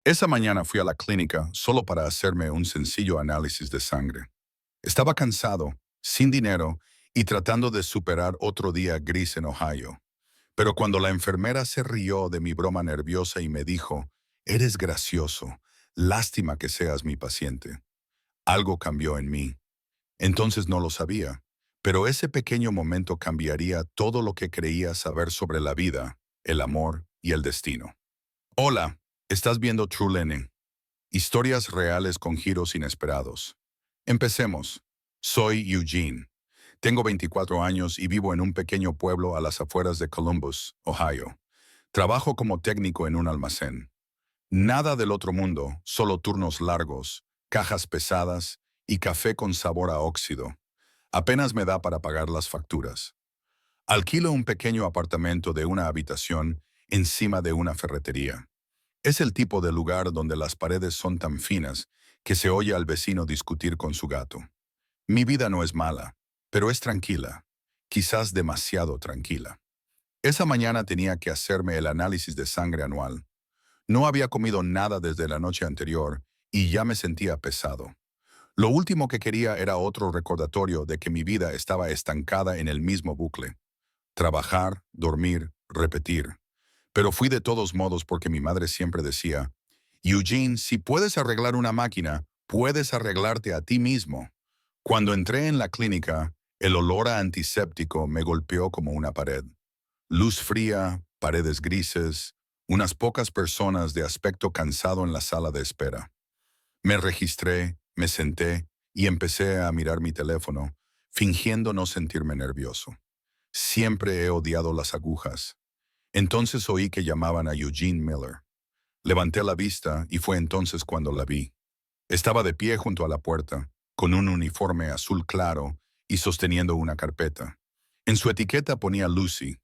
Esa mañana fui a la clínica solo para hacerme un sencillo análisis de sangre. Estaba cansado, sin dinero y tratando de superar otro día gris en Ohio. Pero cuando la enfermera se rió de mi broma nerviosa y me dijo, «Eres gracioso, lástima que seas mi paciente», algo cambió en mí. Entonces no lo sabía, pero ese pequeño momento cambiaría todo lo que creía saber sobre la vida, el amor y el destino. Hola, estás viendo True Learning. Historias reales con giros inesperados. Empecemos. Soy Eugene. Tengo 24 años y vivo en un pequeño pueblo a las afueras de Columbus, Ohio. Trabajo como técnico en un almacén. Nada del otro mundo, solo turnos largos, cajas pesadas y café con sabor a óxido. Apenas me da para pagar las facturas. Alquilo un pequeño apartamento de una habitación encima de una ferretería. Es el tipo de lugar donde las paredes son tan finas que se oye al vecino discutir con su gato. Mi vida no es mala, pero es tranquila, quizás demasiado tranquila. Esa mañana tenía que hacerme el análisis de sangre anual. No había comido nada desde la noche anterior y ya me sentía pesado. Lo último que quería era otro recordatorio de que mi vida estaba estancada en el mismo bucle. Trabajar, dormir, repetir. Pero fui de todos modos porque mi madre siempre decía, Eugene, si puedes arreglar una máquina, puedes arreglarte a ti mismo. Cuando entré en la clínica, el olor a antiséptico me golpeó como una pared. Luz fría, paredes grises, unas pocas personas de aspecto cansado en la sala de espera. Me registré, me senté y empecé a mirar mi teléfono, fingiendo no sentirme nervioso. Siempre he odiado las agujas. Entonces oí que llamaban a Eugene Miller. Levanté la vista y fue entonces cuando la vi. Estaba de pie junto a la puerta, con un uniforme azul claro y sosteniendo una carpeta. En su etiqueta ponía Lucy.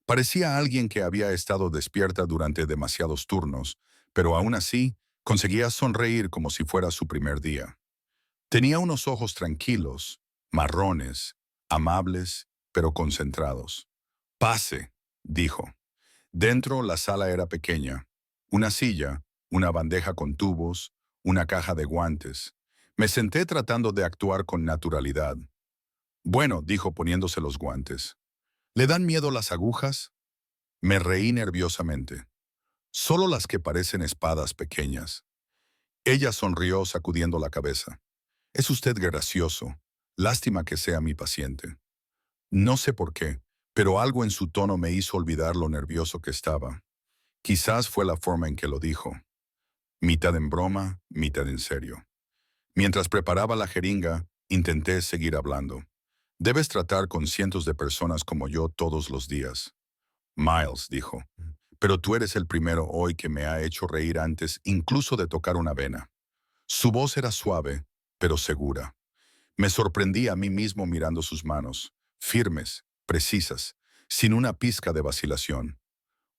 Parecía alguien que había estado despierta durante demasiados turnos, pero aún así conseguía sonreír como si fuera su primer día. Tenía unos ojos tranquilos, marrones, amables, pero concentrados. «Pase», dijo. Dentro la sala era pequeña. Una silla, una bandeja con tubos, una caja de guantes. Me senté tratando de actuar con naturalidad. «Bueno», dijo poniéndose los guantes. «¿Le dan miedo las agujas?» Me reí nerviosamente. «Solo las que parecen espadas pequeñas». Ella sonrió sacudiendo la cabeza. «Es usted gracioso. Lástima que sea mi paciente». No sé por qué, pero algo en su tono me hizo olvidar lo nervioso que estaba. Quizás fue la forma en que lo dijo. Mitad en broma, mitad en serio. Mientras preparaba la jeringa, intenté seguir hablando. «Debes tratar con cientos de personas como yo todos los días». «Miles», dijo, «pero tú eres el primero hoy que me ha hecho reír antes incluso de tocar una vena». Su voz era suave, pero segura. Me sorprendí a mí mismo mirando sus manos, firmes, precisas, sin una pizca de vacilación.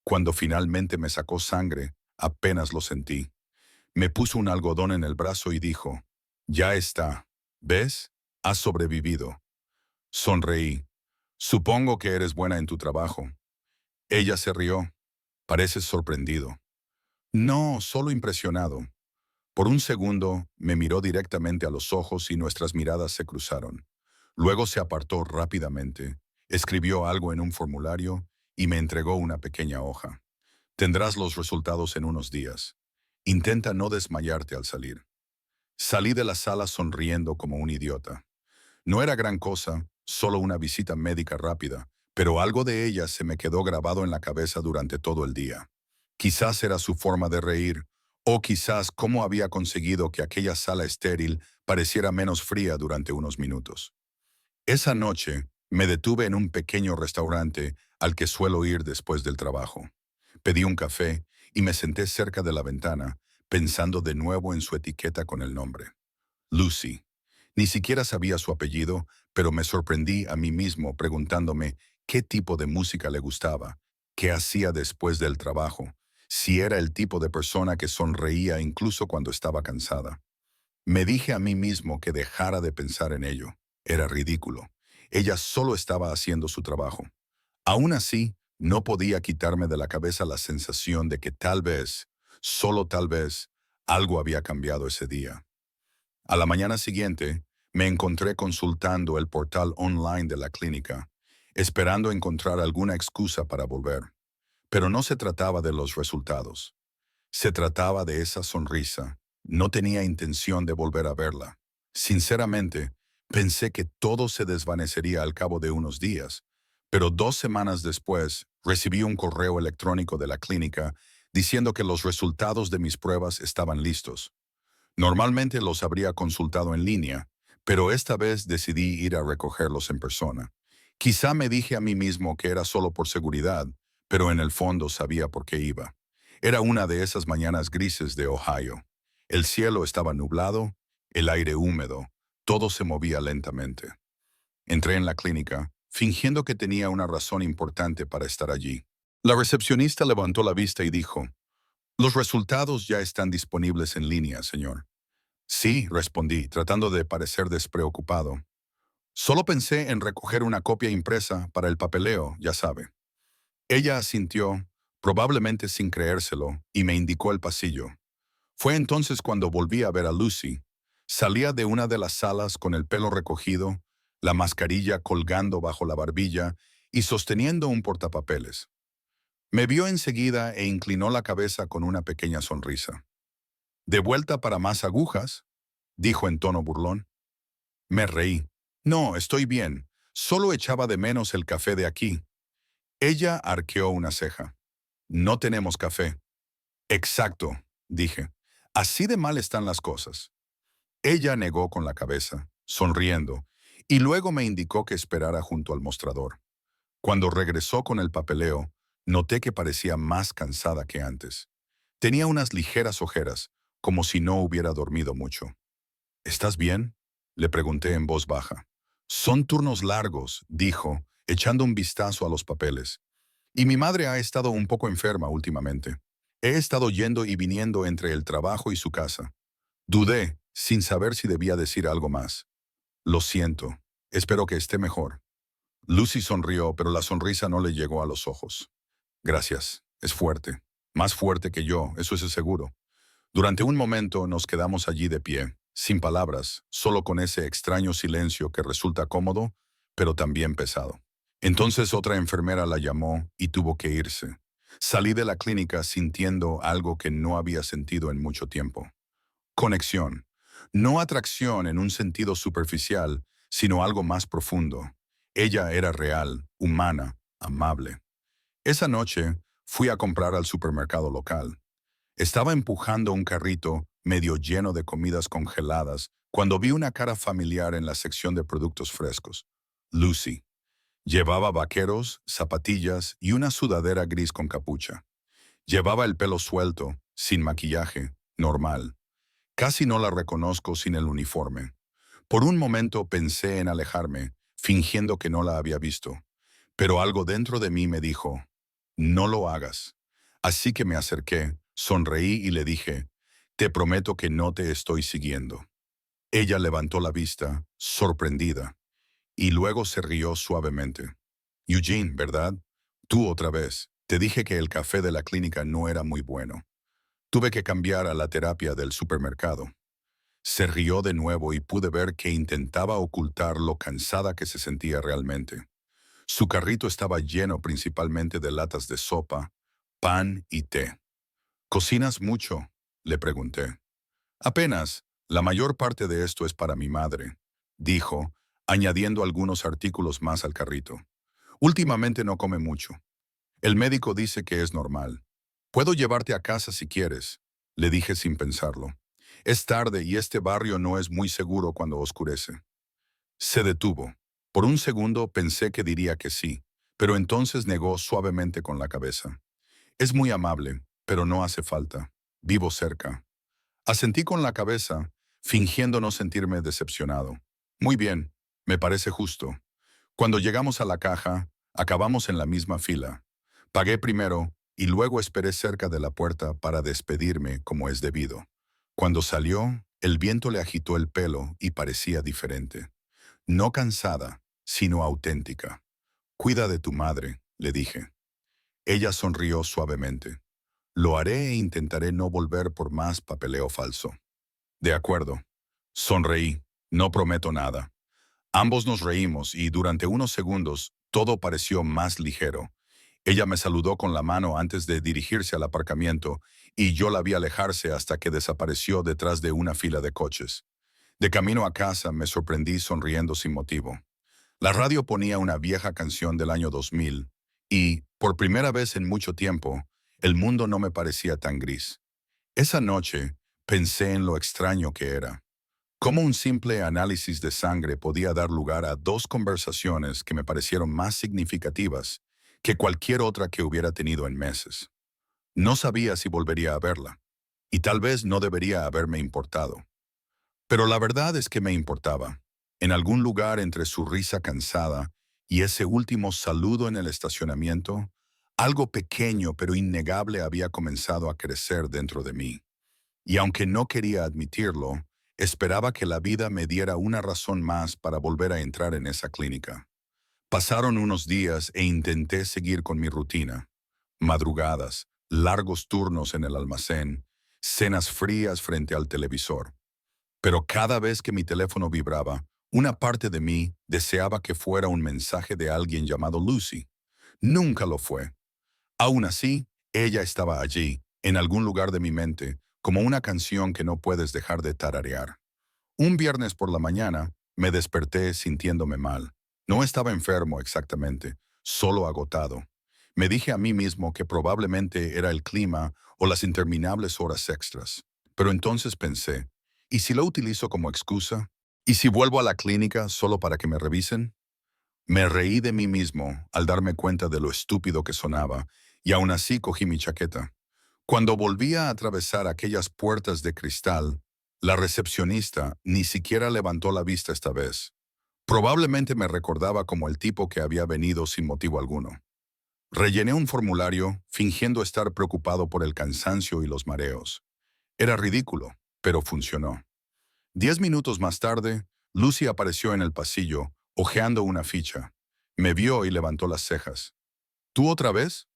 Cuando finalmente me sacó sangre, apenas lo sentí. Me puso un algodón en el brazo y dijo, «Ya está. ¿Ves? Has sobrevivido». Sonreí. «Supongo que eres buena en tu trabajo». Ella se rió. «Pareces sorprendido». «No, solo impresionado». Por un segundo, me miró directamente a los ojos y nuestras miradas se cruzaron. Luego se apartó rápidamente, escribió algo en un formulario y me entregó una pequeña hoja. «Tendrás los resultados en unos días. Intenta no desmayarte al salir». Salí de la sala sonriendo como un idiota. No era gran cosa, solo una visita médica rápida, pero algo de ella se me quedó grabado en la cabeza durante todo el día. Quizás era su forma de reír, o quizás cómo había conseguido que aquella sala estéril pareciera menos fría durante unos minutos. Esa noche me detuve en un pequeño restaurante al que suelo ir después del trabajo. Pedí un café y me senté cerca de la ventana, pensando de nuevo en su etiqueta con el nombre. Lucy. Ni siquiera sabía su apellido, pero me sorprendí a mí mismo preguntándome qué tipo de música le gustaba, qué hacía después del trabajo, si era el tipo de persona que sonreía incluso cuando estaba cansada. Me dije a mí mismo que dejara de pensar en ello. Era ridículo. Ella solo estaba haciendo su trabajo. Aún así, no podía quitarme de la cabeza la sensación de que tal vez, Solo tal vez algo había cambiado ese día. A la mañana siguiente, me encontré consultando el portal online de la clínica, esperando encontrar alguna excusa para volver. Pero no se trataba de los resultados. Se trataba de esa sonrisa. No tenía intención de volver a verla. Sinceramente, pensé que todo se desvanecería al cabo de unos días, pero 2 semanas después recibí un correo electrónico de la clínica diciendo que los resultados de mis pruebas estaban listos. Normalmente los habría consultado en línea, pero esta vez decidí ir a recogerlos en persona. Quizá me dije a mí mismo que era solo por seguridad, pero en el fondo sabía por qué iba. Era una de esas mañanas grises de Ohio. El cielo estaba nublado, el aire húmedo, todo se movía lentamente. Entré en la clínica, fingiendo que tenía una razón importante para estar allí. La recepcionista levantó la vista y dijo, «Los resultados ya están disponibles en línea, señor». Sí, respondí, tratando de parecer despreocupado. Solo pensé en recoger una copia impresa para el papeleo, ya sabe. Ella asintió, probablemente sin creérselo, y me indicó el pasillo. Fue entonces cuando volví a ver a Lucy. Salía de una de las salas con el pelo recogido, la mascarilla colgando bajo la barbilla y sosteniendo un portapapeles. Me vio enseguida e inclinó la cabeza con una pequeña sonrisa. «¿De vuelta para más agujas?», dijo en tono burlón. Me reí. «No, estoy bien. Solo echaba de menos el café de aquí». Ella arqueó una ceja. «No tenemos café». «Exacto», dije. «Así de mal están las cosas». Ella negó con la cabeza, sonriendo, y luego me indicó que esperara junto al mostrador. Cuando regresó con el papeleo, noté que parecía más cansada que antes. Tenía unas ligeras ojeras, como si no hubiera dormido mucho. «¿Estás bien?», le pregunté en voz baja. «Son turnos largos», dijo, echando un vistazo a los papeles. «Y mi madre ha estado un poco enferma últimamente. He estado yendo y viniendo entre el trabajo y su casa». Dudé, sin saber si debía decir algo más. «Lo siento. Espero que esté mejor». Lucy sonrió, pero la sonrisa no le llegó a los ojos. «Gracias. Es fuerte. Más fuerte que yo, eso es seguro». Durante un momento nos quedamos allí de pie, sin palabras, solo con ese extraño silencio que resulta cómodo, pero también pesado. Entonces otra enfermera la llamó y tuvo que irse. Salí de la clínica sintiendo algo que no había sentido en mucho tiempo. Conexión. No atracción en un sentido superficial, sino algo más profundo. Ella era real, humana, amable. Esa noche fui a comprar al supermercado local. Estaba empujando un carrito medio lleno de comidas congeladas cuando vi una cara familiar en la sección de productos frescos. Lucy. Llevaba vaqueros, zapatillas y una sudadera gris con capucha. Llevaba el pelo suelto, sin maquillaje, normal. Casi no la reconozco sin el uniforme. Por un momento pensé en alejarme, fingiendo que no la había visto. Pero algo dentro de mí me dijo, «No lo hagas». Así que me acerqué, sonreí y le dije, «Te prometo que no te estoy siguiendo». Ella levantó la vista, sorprendida, y luego se rió suavemente. «Eugene, ¿verdad? Tú otra vez. Te dije que el café de la clínica no era muy bueno. Tuve que cambiar a la terapia del supermercado». Se rió de nuevo y pude ver que intentaba ocultar lo cansada que se sentía realmente. Su carrito estaba lleno principalmente de latas de sopa, pan y té. «¿Cocinas mucho?», le pregunté. «Apenas. La mayor parte de esto es para mi madre», dijo, añadiendo algunos artículos más al carrito. «Últimamente no come mucho. El médico dice que es normal. Puedo llevarte a casa si quieres», le dije sin pensarlo. «Es tarde y este barrio no es muy seguro cuando oscurece». Se detuvo. Por un segundo pensé que diría que sí, pero entonces negó suavemente con la cabeza. «Es muy amable, pero no hace falta. Vivo cerca». Asentí con la cabeza, fingiendo no sentirme decepcionado. «Muy bien, me parece justo». Cuando llegamos a la caja, acabamos en la misma fila. Pagué primero y luego esperé cerca de la puerta para despedirme como es debido. Cuando salió, el viento le agitó el pelo y parecía diferente. No cansada, sino auténtica. «Cuida de tu madre», le dije. Ella sonrió suavemente. Lo haré e intentaré no volver por más papeleo falso. De acuerdo. Sonreí. No prometo nada. Ambos nos reímos y durante unos segundos todo pareció más ligero. Ella me saludó con la mano antes de dirigirse al aparcamiento y yo la vi alejarse hasta que desapareció detrás de una fila de coches. De camino a casa me sorprendí sonriendo sin motivo. La radio ponía una vieja canción del año 2000 y, por primera vez en mucho tiempo, el mundo no me parecía tan gris. Esa noche pensé en lo extraño que era. Cómo un simple análisis de sangre podía dar lugar a dos conversaciones que me parecieron más significativas que cualquier otra que hubiera tenido en meses. No sabía si volvería a verla, y tal vez no debería haberme importado. Pero la verdad es que me importaba. En algún lugar entre su risa cansada y ese último saludo en el estacionamiento, algo pequeño pero innegable había comenzado a crecer dentro de mí. Y aunque no quería admitirlo, esperaba que la vida me diera una razón más para volver a entrar en esa clínica. Pasaron unos días e intenté seguir con mi rutina. Madrugadas, largos turnos en el almacén, cenas frías frente al televisor. Pero cada vez que mi teléfono vibraba, una parte de mí deseaba que fuera un mensaje de alguien llamado Lucy. Nunca lo fue. Aún así, ella estaba allí, en algún lugar de mi mente, como una canción que no puedes dejar de tararear. Un viernes por la mañana, me desperté sintiéndome mal. No estaba enfermo exactamente, solo agotado. Me dije a mí mismo que probablemente era el clima o las interminables horas extras. Pero entonces pensé, ¿y si lo utilizo como excusa? ¿Y si vuelvo a la clínica solo para que me revisen? Me reí de mí mismo al darme cuenta de lo estúpido que sonaba, y aún así cogí mi chaqueta. Cuando volví a atravesar aquellas puertas de cristal, la recepcionista ni siquiera levantó la vista esta vez. Probablemente me recordaba como el tipo que había venido sin motivo alguno. Rellené un formulario, fingiendo estar preocupado por el cansancio y los mareos. Era ridículo, pero funcionó. 10 minutos más tarde, Lucy apareció en el pasillo, hojeando una ficha. Me vio y levantó las cejas. ¿Tú otra vez?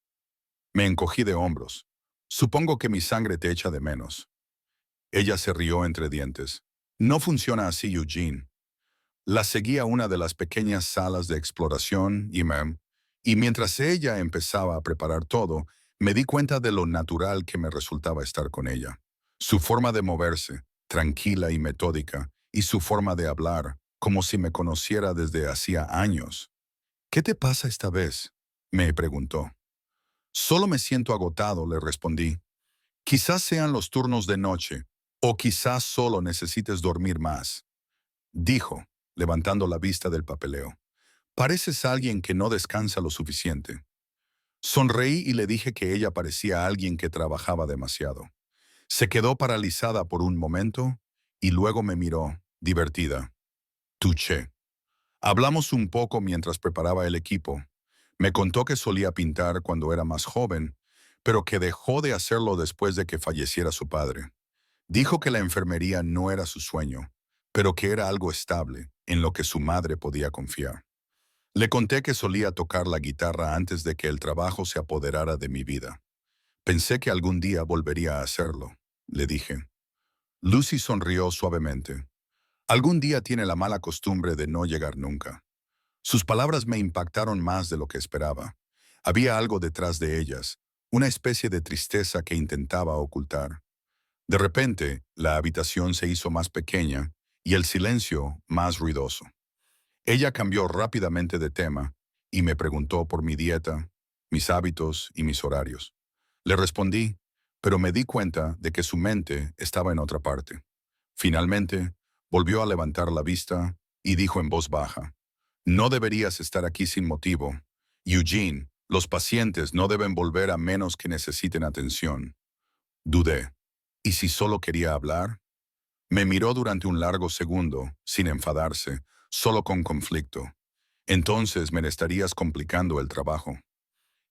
Me encogí de hombros. Supongo que mi sangre te echa de menos. Ella se rió entre dientes. No funciona así, Eugene. La seguí a una de las pequeñas salas de exploración y mientras ella empezaba a preparar todo, me di cuenta de lo natural que me resultaba estar con ella. Su forma de moverse, tranquila y metódica, y su forma de hablar, como si me conociera desde hacía años. ¿Qué te pasa esta vez?, me preguntó. Solo me siento agotado, le respondí. Quizás sean los turnos de noche, o quizás solo necesites dormir más, dijo, levantando la vista del papeleo. Pareces alguien que no descansa lo suficiente. Sonreí y le dije que ella parecía alguien que trabajaba demasiado. Se quedó paralizada por un momento y luego me miró, divertida. Touché. Hablamos un poco mientras preparaba el equipo. Me contó que solía pintar cuando era más joven, pero que dejó de hacerlo después de que falleciera su padre. Dijo que la enfermería no era su sueño, pero que era algo estable, en lo que su madre podía confiar. Le conté que solía tocar la guitarra antes de que el trabajo se apoderara de mi vida. Pensé que algún día volvería a hacerlo, le dije. Lucy sonrió suavemente. Algún día tiene la mala costumbre de no llegar nunca. Sus palabras me impactaron más de lo que esperaba. Había algo detrás de ellas, una especie de tristeza que intentaba ocultar. De repente, la habitación se hizo más pequeña y el silencio más ruidoso. Ella cambió rápidamente de tema y me preguntó por mi dieta, mis hábitos y mis horarios. Le respondí, pero me di cuenta de que su mente estaba en otra parte. Finalmente, volvió a levantar la vista y dijo en voz baja, no deberías estar aquí sin motivo. Eugene, los pacientes no deben volver a menos que necesiten atención. Dudé. ¿Y si solo quería hablar? Me miró durante un largo segundo, sin enfadarse, solo con conflicto. Entonces me estarías complicando el trabajo.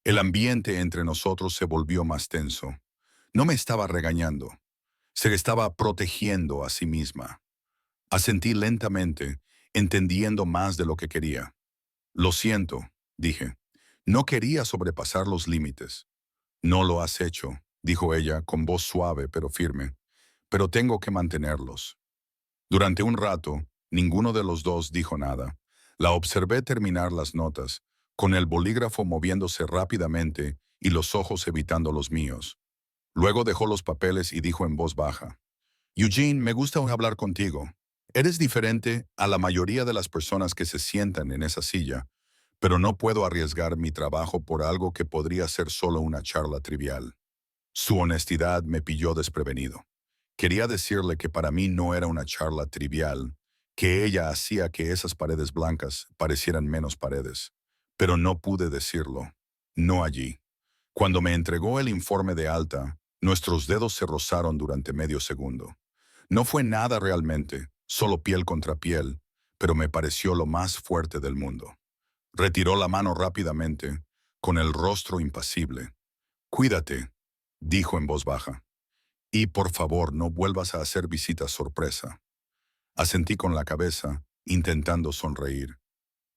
El ambiente entre nosotros se volvió más tenso. No me estaba regañando. Se estaba protegiendo a sí misma. Asentí lentamente, entendiendo más de lo que quería. Lo siento, dije. No quería sobrepasar los límites. No lo has hecho, dijo ella con voz suave pero firme, pero tengo que mantenerlos. Durante un rato, ninguno de los dos dijo nada. La observé terminar las notas, con el bolígrafo moviéndose rápidamente y los ojos evitando los míos. Luego dejó los papeles y dijo en voz baja, Eugene, me gusta hablar contigo. Eres diferente a la mayoría de las personas que se sientan en esa silla, pero no puedo arriesgar mi trabajo por algo que podría ser solo una charla trivial. Su honestidad me pilló desprevenido. Quería decirle que para mí no era una charla trivial, que ella hacía que esas paredes blancas parecieran menos paredes. Pero no pude decirlo. No allí. Cuando me entregó el informe de alta, nuestros dedos se rozaron durante medio segundo. No fue nada realmente, solo piel contra piel, pero me pareció lo más fuerte del mundo. Retiró la mano rápidamente, con el rostro impasible. Cuídate, dijo en voz baja. Y por favor no vuelvas a hacer visitas sorpresa. Asentí con la cabeza, intentando sonreír.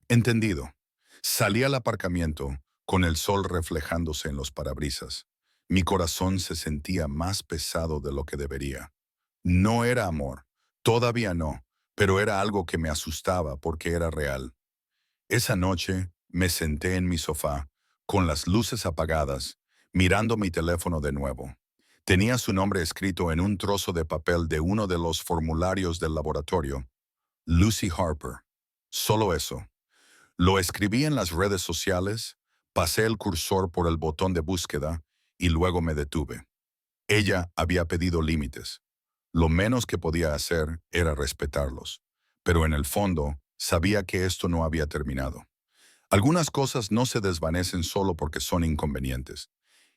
Entendido. Salí al aparcamiento, con el sol reflejándose en los parabrisas. Mi corazón se sentía más pesado de lo que debería. No era amor, todavía no, pero era algo que me asustaba porque era real. Esa noche me senté en mi sofá, con las luces apagadas, mirando mi teléfono de nuevo. Tenía su nombre escrito en un trozo de papel de uno de los formularios del laboratorio. Lucy Harper. Solo eso. Lo escribí en las redes sociales, pasé el cursor por el botón de búsqueda y luego me detuve. Ella había pedido límites. Lo menos que podía hacer era respetarlos. Pero en el fondo, sabía que esto no había terminado. Algunas cosas no se desvanecen solo porque son inconvenientes.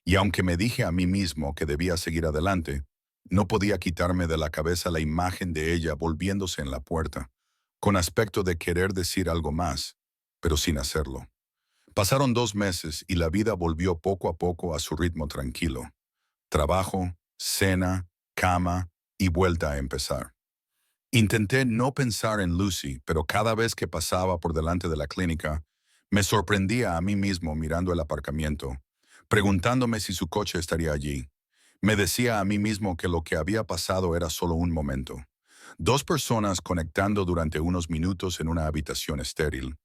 Y aunque me dije a mí mismo que debía seguir adelante, no podía quitarme de la cabeza la imagen de ella volviéndose en la puerta, con aspecto de querer decir algo más, pero sin hacerlo. Pasaron 2 meses y la vida volvió poco a poco a su ritmo tranquilo. Trabajo, cena, cama y vuelta a empezar. Intenté no pensar en Lucy, pero cada vez que pasaba por delante de la clínica, me sorprendía a mí mismo mirando el aparcamiento, preguntándome si su coche estaría allí. Me decía a mí mismo que lo que había pasado era solo un momento. 2 personas conectando durante unos minutos en una habitación estéril,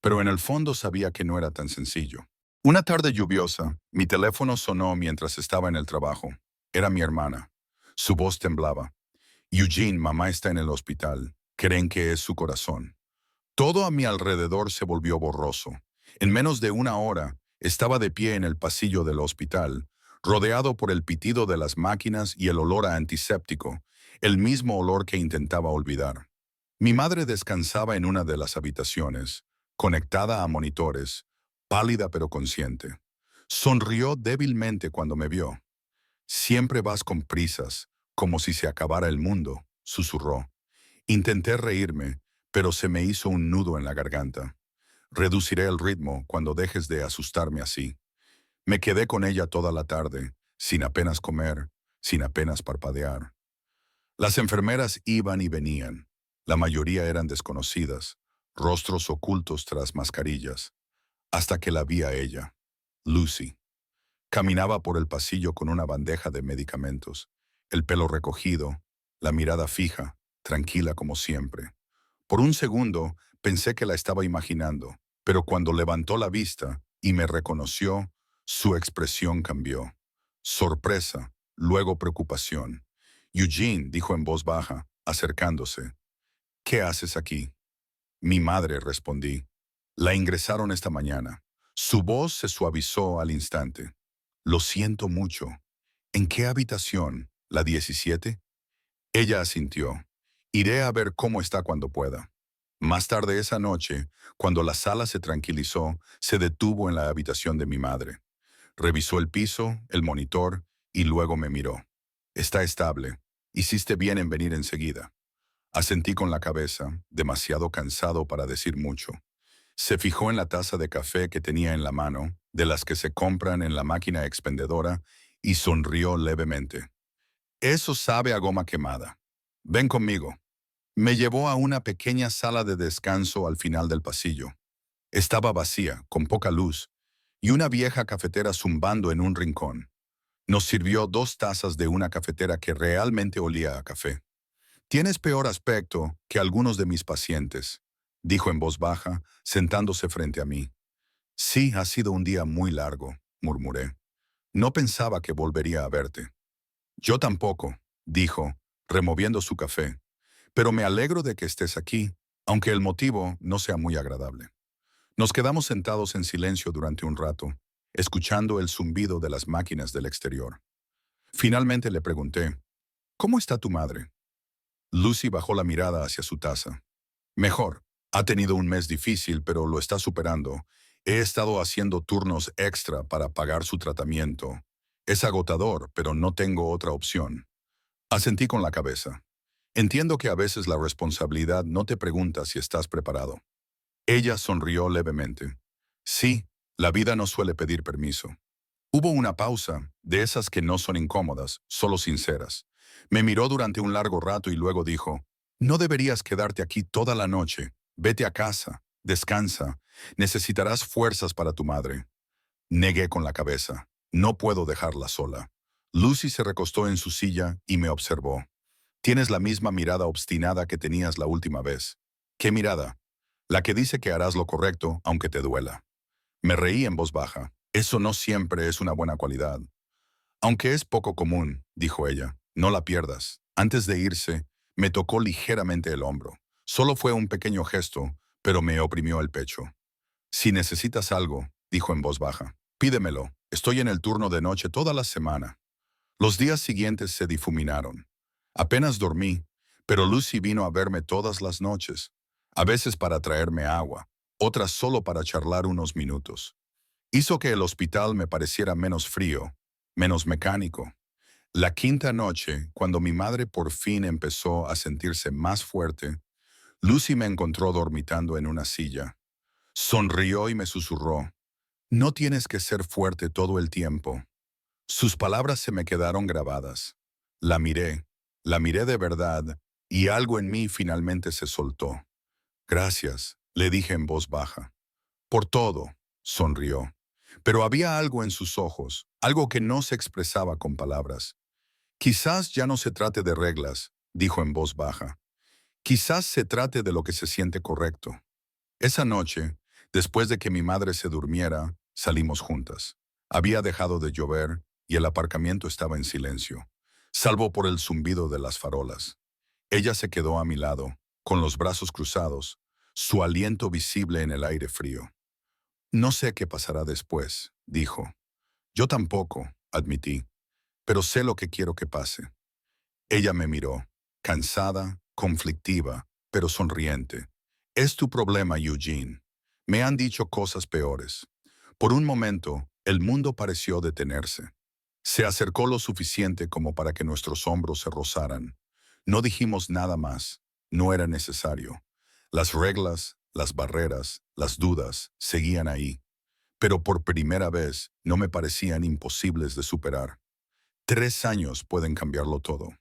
pero en el fondo sabía que no era tan sencillo. Una tarde lluviosa, mi teléfono sonó mientras estaba en el trabajo. Era mi hermana. Su voz temblaba. Eugene, mamá está en el hospital. Creen que es su corazón. Todo a mi alrededor se volvió borroso. En menos de una hora, estaba de pie en el pasillo del hospital, rodeado por el pitido de las máquinas y el olor a antiséptico, el mismo olor que intentaba olvidar. Mi madre descansaba en una de las habitaciones, conectada a monitores, pálida pero consciente. Sonrió débilmente cuando me vio. Siempre vas con prisas, como si se acabara el mundo, susurró. Intenté reírme, pero se me hizo un nudo en la garganta. Reduciré el ritmo cuando dejes de asustarme así. Me quedé con ella toda la tarde, sin apenas comer, sin apenas parpadear. Las enfermeras iban y venían. La mayoría eran desconocidas, rostros ocultos tras mascarillas, hasta que la vi a ella, Lucy. Caminaba por el pasillo con una bandeja de medicamentos, el pelo recogido, la mirada fija, tranquila como siempre. Por un segundo pensé que la estaba imaginando, pero cuando levantó la vista y me reconoció, su expresión cambió. Sorpresa, luego preocupación. Eugene dijo en voz baja, acercándose. ¿Qué haces aquí? Mi madre, respondí. La ingresaron esta mañana. Su voz se suavizó al instante. Lo siento mucho. ¿En qué habitación? ¿La 17? Ella asintió. Iré a ver cómo está cuando pueda. Más tarde esa noche, cuando la sala se tranquilizó, se detuvo en la habitación de mi madre. Revisó el piso, el monitor, y luego me miró. Está estable. Hiciste bien en venir enseguida. Asentí con la cabeza, demasiado cansado para decir mucho. Se fijó en la taza de café que tenía en la mano, de las que se compran en la máquina expendedora, y sonrió levemente. Eso sabe a goma quemada. Ven conmigo. Me llevó a una pequeña sala de descanso al final del pasillo. Estaba vacía, con poca luz, y una vieja cafetera zumbando en un rincón. Nos sirvió 2 tazas de una cafetera que realmente olía a café. Tienes peor aspecto que algunos de mis pacientes, dijo en voz baja, sentándose frente a mí. Sí, ha sido un día muy largo, murmuré. No pensaba que volvería a verte. Yo tampoco, dijo, removiendo su café. Pero me alegro de que estés aquí, aunque el motivo no sea muy agradable. Nos quedamos sentados en silencio durante un rato, escuchando el zumbido de las máquinas del exterior. Finalmente le pregunté, ¿cómo está tu madre? Lucy bajó la mirada hacia su taza. Mejor. Ha tenido un mes difícil, pero lo está superando. He estado haciendo turnos extra para pagar su tratamiento. Es agotador, pero no tengo otra opción. Asentí con la cabeza. Entiendo que a veces la responsabilidad no te pregunta si estás preparado. Ella sonrió levemente. Sí, la vida no suele pedir permiso. Hubo una pausa, de esas que no son incómodas, solo sinceras. Me miró durante un largo rato y luego dijo, no deberías quedarte aquí toda la noche. Vete a casa, descansa. Necesitarás fuerzas para tu madre. Negué con la cabeza. No puedo dejarla sola. Lucy se recostó en su silla y me observó. Tienes la misma mirada obstinada que tenías la última vez. ¿Qué mirada? La que dice que harás lo correcto aunque te duela. Me reí en voz baja. Eso no siempre es una buena cualidad. Aunque es poco común, dijo ella, no la pierdas. Antes de irse, me tocó ligeramente el hombro. Solo fue un pequeño gesto, pero me oprimió el pecho. Si necesitas algo, dijo en voz baja, pídemelo. Estoy en el turno de noche toda la semana. Los días siguientes se difuminaron. Apenas dormí, pero Lucy vino a verme todas las noches, a veces para traerme agua, otras solo para charlar unos minutos. Hizo que el hospital me pareciera menos frío, menos mecánico. La quinta noche, cuando mi madre por fin empezó a sentirse más fuerte, Lucy me encontró dormitando en una silla. Sonrió y me susurró, no tienes que ser fuerte todo el tiempo. Sus palabras se me quedaron grabadas. La miré de verdad, y algo en mí finalmente se soltó. Gracias, le dije en voz baja. Por todo, sonrió. Pero había algo en sus ojos, algo que no se expresaba con palabras. Quizás ya no se trate de reglas, dijo en voz baja. Quizás se trate de lo que se siente correcto. Esa noche, después de que mi madre se durmiera, salimos juntas. Había dejado de llover y el aparcamiento estaba en silencio, salvo por el zumbido de las farolas. Ella se quedó a mi lado, con los brazos cruzados, su aliento visible en el aire frío. No sé qué pasará después, dijo. Yo tampoco, admití, pero sé lo que quiero que pase. Ella me miró, cansada, conflictiva, pero sonriente. Es tu problema, Eugene. Me han dicho cosas peores. Por un momento, el mundo pareció detenerse. Se acercó lo suficiente como para que nuestros hombros se rozaran. No dijimos nada más. No era necesario. Las reglas, las barreras, las dudas seguían ahí. Pero por primera vez no me parecían imposibles de superar. 3 años pueden cambiarlo todo,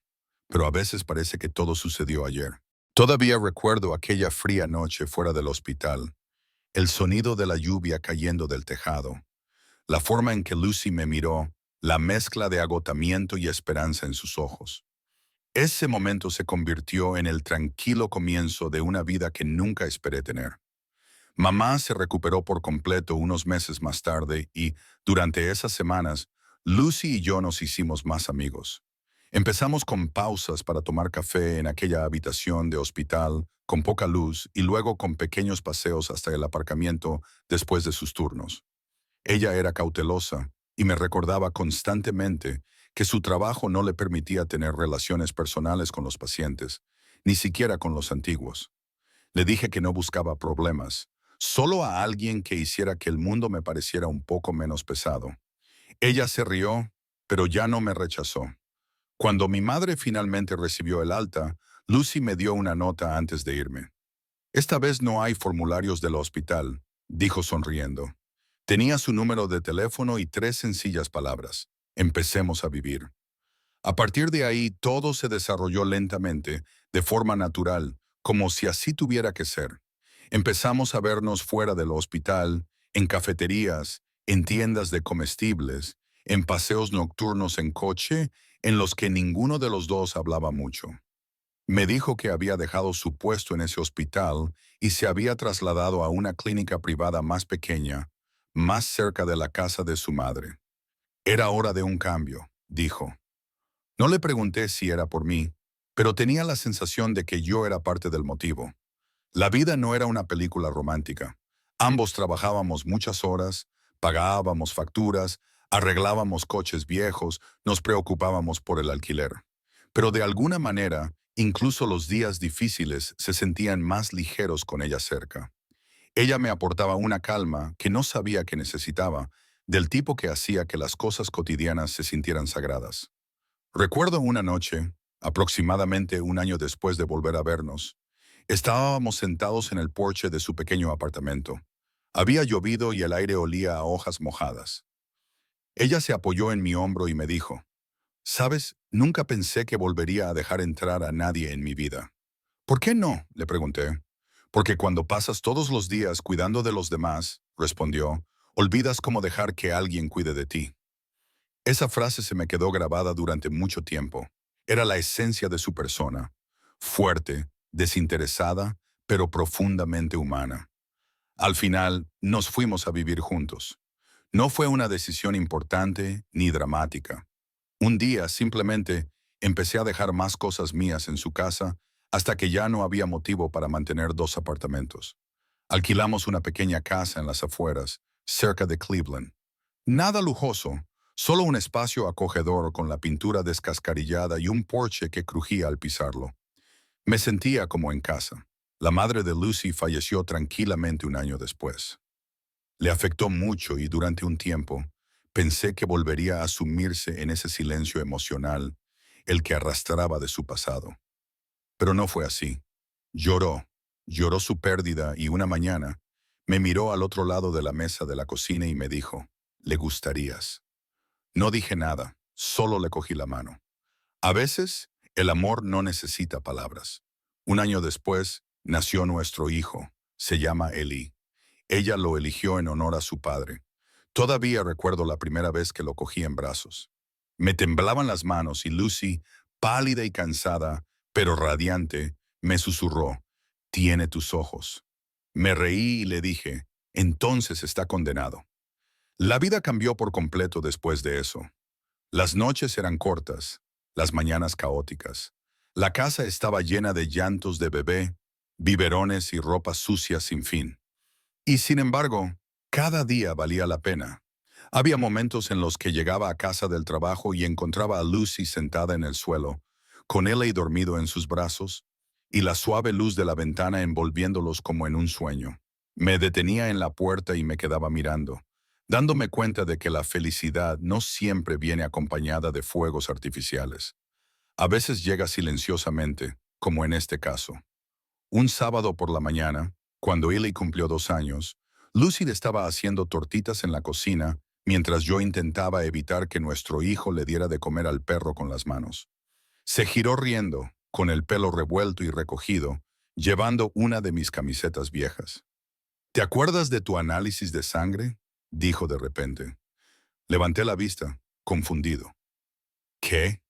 pero a veces parece que todo sucedió ayer. Todavía recuerdo aquella fría noche fuera del hospital, el sonido de la lluvia cayendo del tejado, la forma en que Lucy me miró, la mezcla de agotamiento y esperanza en sus ojos. Ese momento se convirtió en el tranquilo comienzo de una vida que nunca esperé tener. Mamá se recuperó por completo unos meses más tarde y, durante esas semanas, Lucy y yo nos hicimos más amigos. Empezamos con pausas para tomar café en aquella habitación de hospital con poca luz y luego con pequeños paseos hasta el aparcamiento después de sus turnos. Ella era cautelosa y me recordaba constantemente que su trabajo no le permitía tener relaciones personales con los pacientes, ni siquiera con los antiguos. Le dije que no buscaba problemas, solo a alguien que hiciera que el mundo me pareciera un poco menos pesado. Ella se rió, pero ya no me rechazó. Cuando mi madre finalmente recibió el alta, Lucy me dio una nota antes de irme. Esta vez no hay formularios del hospital, dijo sonriendo. Tenía su número de teléfono y 3 sencillas palabras. Empecemos a vivir. A partir de ahí, todo se desarrolló lentamente, de forma natural, como si así tuviera que ser. Empezamos a vernos fuera del hospital, en cafeterías, en tiendas de comestibles, en paseos nocturnos en coche en los que ninguno de los dos hablaba mucho. Me dijo que había dejado su puesto en ese hospital y se había trasladado a una clínica privada más pequeña, más cerca de la casa de su madre. Era hora de un cambio, dijo. No le pregunté si era por mí, pero tenía la sensación de que yo era parte del motivo. La vida no era una película romántica. Ambos trabajábamos muchas horas, pagábamos facturas, arreglábamos coches viejos, nos preocupábamos por el alquiler. Pero de alguna manera, incluso los días difíciles se sentían más ligeros con ella cerca. Ella me aportaba una calma que no sabía que necesitaba, del tipo que hacía que las cosas cotidianas se sintieran sagradas. Recuerdo una noche, aproximadamente un año después de volver a vernos, estábamos sentados en el porche de su pequeño apartamento. Había llovido y el aire olía a hojas mojadas. Ella se apoyó en mi hombro y me dijo, «¿Sabes? Nunca pensé que volvería a dejar entrar a nadie en mi vida». «¿Por qué no?», le pregunté. «Porque cuando pasas todos los días cuidando de los demás», respondió, «olvidas cómo dejar que alguien cuide de ti». Esa frase se me quedó grabada durante mucho tiempo. Era la esencia de su persona, fuerte, desinteresada, pero profundamente humana. Al final, nos fuimos a vivir juntos. No fue una decisión importante ni dramática. Un día, simplemente, empecé a dejar más cosas mías en su casa hasta que ya no había motivo para mantener dos apartamentos. Alquilamos una pequeña casa en las afueras, cerca de Cleveland. Nada lujoso, solo un espacio acogedor con la pintura descascarillada y un porche que crujía al pisarlo. Me sentía como en casa. La madre de Lucy falleció tranquilamente un año después. Le afectó mucho y durante un tiempo pensé que volvería a sumirse en ese silencio emocional, el que arrastraba de su pasado. Pero no fue así. Lloró, lloró su pérdida y una mañana me miró al otro lado de la mesa de la cocina y me dijo, «Le gustarías». No dije nada, solo le cogí la mano. A veces, el amor no necesita palabras. Un año después, nació nuestro hijo. Se llama Eli. Ella lo eligió en honor a su padre. Todavía recuerdo la primera vez que lo cogí en brazos. Me temblaban las manos y Lucy, pálida y cansada, pero radiante, me susurró, «Tiene tus ojos». Me reí y le dije, «Entonces está condenado». La vida cambió por completo después de eso. Las noches eran cortas, las mañanas caóticas. La casa estaba llena de llantos de bebé, biberones y ropa sucia sin fin. Y sin embargo, cada día valía la pena. Había momentos en los que llegaba a casa del trabajo y encontraba a Lucy sentada en el suelo, con Ellie dormido en sus brazos, y la suave luz de la ventana envolviéndolos como en un sueño. Me detenía en la puerta y me quedaba mirando, dándome cuenta de que la felicidad no siempre viene acompañada de fuegos artificiales. A veces llega silenciosamente, como en este caso. Un sábado por la mañana, cuando Ellie cumplió 2 años, Lucy estaba haciendo tortitas en la cocina mientras yo intentaba evitar que nuestro hijo le diera de comer al perro con las manos. Se giró riendo, con el pelo revuelto y recogido, llevando una de mis camisetas viejas. «¿Te acuerdas de tu análisis de sangre?», dijo de repente. Levanté la vista, confundido. «¿Qué?».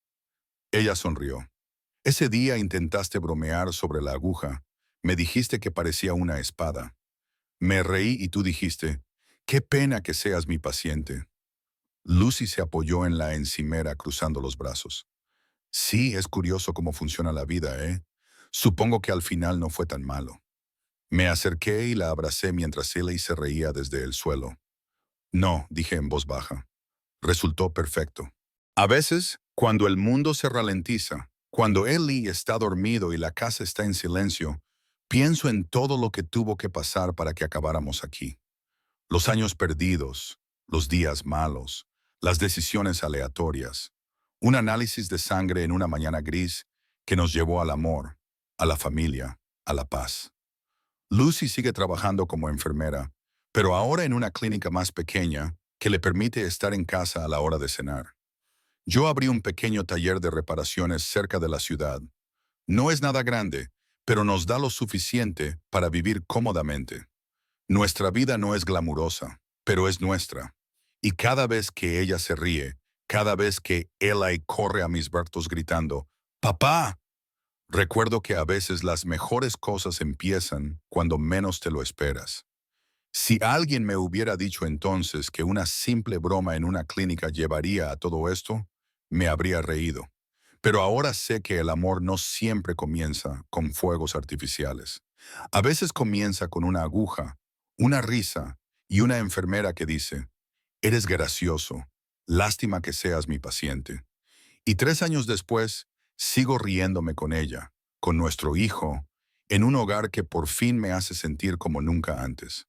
Ella sonrió. «Ese día intentaste bromear sobre la aguja. Me dijiste que parecía una espada. Me reí y tú dijiste, «Qué pena que seas mi paciente». Lucy se apoyó en la encimera cruzando los brazos. «Sí, es curioso cómo funciona la vida, ¿eh? Supongo que al final no fue tan malo». Me acerqué y la abracé mientras Ellie se reía desde el suelo. «No», dije en voz baja. «Resultó perfecto». A veces, cuando el mundo se ralentiza, cuando Ellie está dormido y la casa está en silencio, pienso en todo lo que tuvo que pasar para que acabáramos aquí. Los años perdidos, los días malos, las decisiones aleatorias, un análisis de sangre en una mañana gris que nos llevó al amor, a la familia, a la paz. Lucy sigue trabajando como enfermera, pero ahora en una clínica más pequeña que le permite estar en casa a la hora de cenar. Yo abrí un pequeño taller de reparaciones cerca de la ciudad. No es nada grande, pero nos da lo suficiente para vivir cómodamente. Nuestra vida no es glamurosa, pero es nuestra. Y cada vez que ella se ríe, cada vez que Eli corre a mis brazos gritando, ¡Papá! Recuerdo que a veces las mejores cosas empiezan cuando menos te lo esperas. Si alguien me hubiera dicho entonces que una simple broma en una clínica llevaría a todo esto, me habría reído. Pero ahora sé que el amor no siempre comienza con fuegos artificiales. A veces comienza con una aguja, una risa y una enfermera que dice, eres gracioso, lástima que seas mi paciente. Y 3 años después, sigo riéndome con ella, con nuestro hijo, en un hogar que por fin me hace sentir como nunca antes.